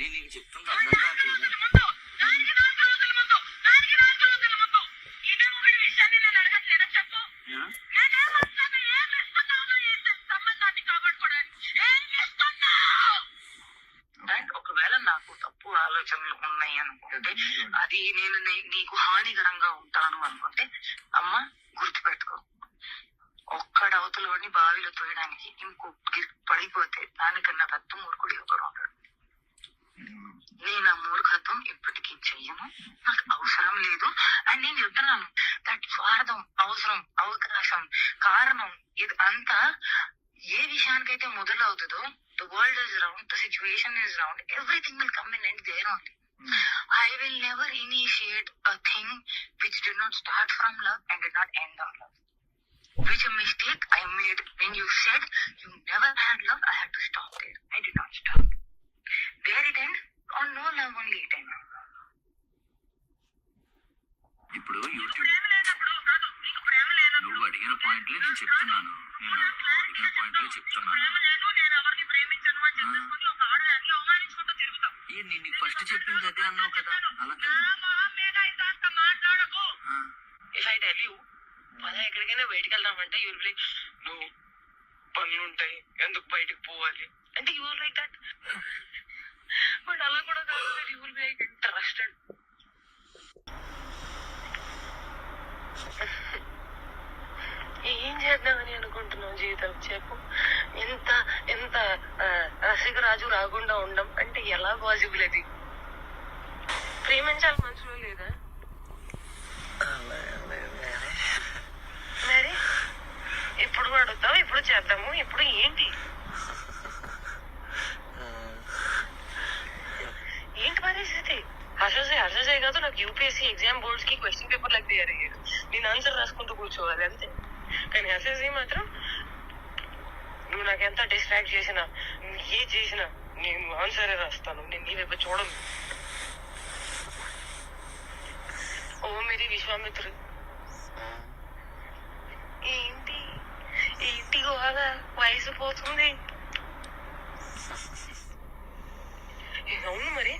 నేను నీకు చెప్తుంటే అర్థం కావట్లేదు. ఒకవేళ నాకు తప్పు ఆలోచనలు ఉన్నాయి అనుకుంటే, అది నేను నీకు హానికరంగా ఉంటాను అనుకుంటే, అమ్మ గుర్తుపెట్టుకో, ఒక్కడ అవతలోని బావిలో తోయడానికి ఇంకో పడిపోతే దానికన్నా పెద్ద మూర్ఖుడు ఎవరు ఉంటాడు. నేను ఆ మూర్ఖత్వం ఇప్పటికీ చెయ్యను, నాకు అవసరం లేదు. అండ్ నేను చెప్తున్నాను, దట్ స్వార్థం, అవసరం, అవకాశం, కారణం ఇది అంతా ఏ విషయానికైతే మొదలవుతుందో, the world is round, the situation is round, everything will come and end there only. I will never initiate a thing which did not start from love and did not end on love. Which a mistake I made when you said you never had love, I had to stop there. I did not stop. There it ends, on no love only it ends. ఇప్పుడు YouTube నువ్వు అడిగిన పాయింట్లే నేను చెప్తున్నాను. నేను అడిగిన పాయింట్లే చెప్తున్నాను. నేను నీకు ఫస్ట్ చెప్పింది అదే అన్నావు కదా, అలా కదా. If I tell you, మనం ఎక్కడికైనా బయటకు వెళ్దామంటే యూ విల్ బి లైక్, నువ్వు పనులు ఉంటాయి ఎందుకు బయటకు పోవాలి అంటే you will like that. But అలా కూడా కాదు, you will be like interested. ఏం చేద్దామని అనుకుంటున్నావు జీవితం చెప్పు. ఎంత ఎంత రసికరాజు రాకుండా ఉండం అంటే ఎలా పాసిబుల్? అది ప్రేమించాలి మనసులో లేదా? మరి ఇప్పుడు అడుగుతావు, ఇప్పుడు చేద్దాము, ఇప్పుడు ఏంటి ఏంటి పరిస్థితి? హర్షజయ్ కాదు, నాకు యూపీఎస్సీ ఎగ్జామ్ బోర్డ్స్ కి క్వశ్చన్ పేపర్ లాగా తయారు అయ్యారు. నేను ఆన్సర్ రాసుకుంటూ కూర్చోవాలి అంతే. కానీ హర్షజయ్ మాత్రం నువ్వు నాకు ఎంత డిస్ట్రాక్ట్ చేసినా, ఏ చేసినా నేను ఆన్సరే రాస్తాను, నేను నీ వైపు చూడను. ఓ మేరీ విశ్వామిత్ర, ఏంటి ఏంటి గోగా వయసు పోతుంది. అవును మరి,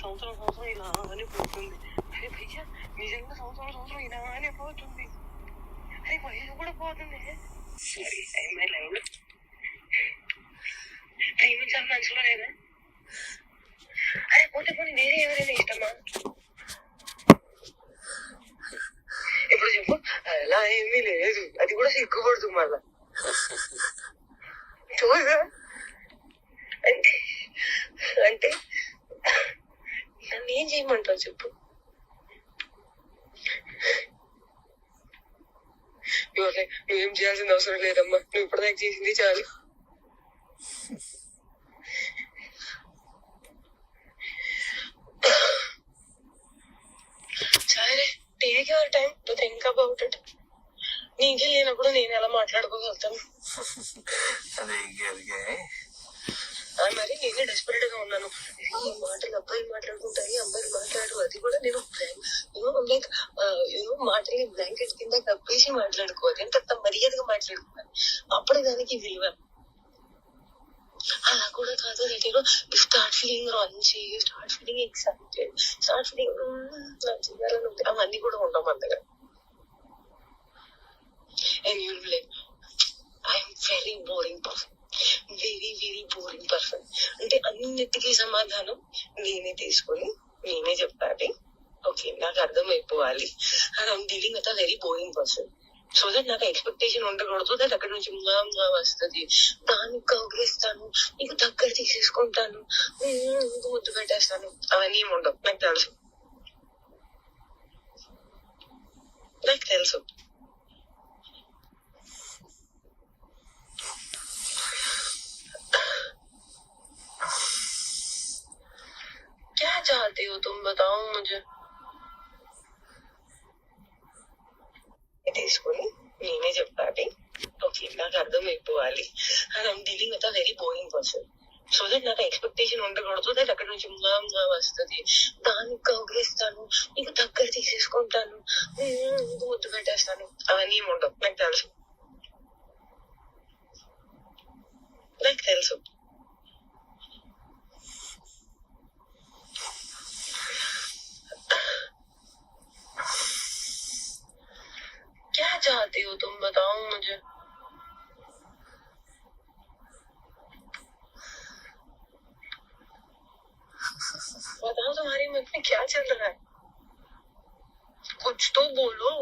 సంవత్సరం ఇలా అని పోతుంది. అరే భయ్యా నిజంగా సంవత్సరం ఇలా అని పోతుంది. అరే వయసు కూడా పోతుంది. ప్రేమించాలి మనసులో లేదా? అరే పోతే పోనీ వేరే ఎవరైనా ఇష్టమా? ఇప్పుడు చెప్పు. అలా ఏమీ లేదు, అది కూడా సిగ్గుపడుతు మళ్ళా చూడగా. అంటే అంటే నన్ను ఏం చేయమంటావు చెప్పు. నువ్వేం చేయాల్సిన అవసరం లేదమ్మా, నువ్వు ఇప్పటిదాకా చేసింది చాలు. సరే, take your time to think about it. నీకే లేనప్పుడు నేను ఎలా మాట్లాడుకోగలుగుతాను? మరి నేనే డెస్పరేట్ గా ఉన్నాను. ఈ మాటలు అబ్బాయిలు మాట్లాడుకుంటాయి, అమ్మాయిలు మాట్లాడు. అది కూడా నేను లైక్ మాటల్ని బ్లాంకెట్ కింద కప్పేసి మాట్లాడుకోవాలి, ఎంత మర్యాదగా మాట్లాడుకోవాలి, అప్పుడు దానికి విలువ. అలా కూడా కాదు, start feeling raunchy, start feeling excited, start feeling చేయాలని ఉంటుంది. అవన్నీ కూడా ఉండవు మన దగ్గర. And you will like, I'm very boring person, very very boring person. అంటే అన్నిటికీ సమాధానం నేనే తీసుకొని నేనే చెప్పాలి. ఓకే, నాకు అర్థమైపోవాలి. And I'm dealing with a very boring person. So that నాకు ఎక్స్పెక్టేషన్ ఉండకూడదు. దట్ అక్కడ నుంచి వస్తుంది, దానికి కౌగిలిస్తాను, నీకు దగ్గర తీసేసుకుంటాను, ముద్దు పెట్టేస్తాను, అవన్నీ ఉండవు. నాకు తెలుసు, నాకు తెలుసు. क्या चाहते हो तुम, बताओ मुझे. తీసుకొని నేనే చెప్పాలి. ఓకే, నాకు అర్థమైపోవాలి. And I'm dealing with a very boring person. So that నాకు ఎక్స్పెక్టేషన్ ఉండకూడదు. దట్ అక్కడ నుంచి వస్తుంది, దానికి కౌగిలిస్తాను, నీకు దగ్గర తీసేసుకుంటాను, ముద్దు పెట్టేస్తాను, అవన్నీ ఉండవు. నాకు తెలుసు, నాకు తెలుసు. चाहती हो तुम बताओ मुझे. बताओ तुम्हारे मन में क्या चल रहा है, कुछ तो बोलो.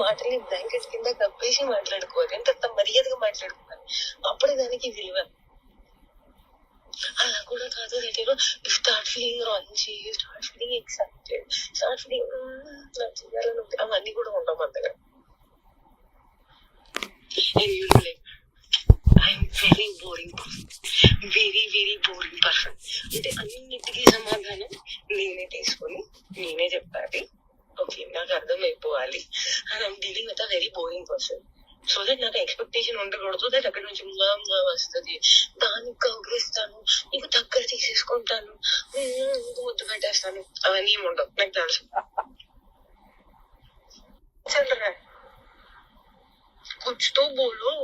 మాటని బ్లాంకెట్ కింద కప్పేసి మాట్లాడుకోవాలి, ఎంత మర్యాదగా మాట్లాడుకోవాలి, అప్పుడే దానికి విలువ. అలా కూడా కాదు, రెడీలో start feeling raunchy, start feeling excited, start feeling నాకు చేయాలని ఉంది, అవన్నీ కూడా ఉండవు మన దగ్గర. I'm very boring person, very very boring person. అంటే అన్నిటికీ సమాధానం నేనే తీసుకొని నేనే చెప్పాలి, ఓకే నాకు అర్థమైపోవాలి. And I'm dealing with a very boring person. So that నాకు ఎక్స్పెక్టేషన్ ఉండకూడదు, దట్ అక్కడ నుంచి వస్తుంది, దానికి కౌగిలిస్తాను, నీకు దగ్గర తీసేసుకుంటాను, నీకు ముద్దు పెట్టేస్తాను, అవన్నీ ఏమి ఉండవు, నాకు తెలుసు. చల్ రా, కుచ్ తో బోలో.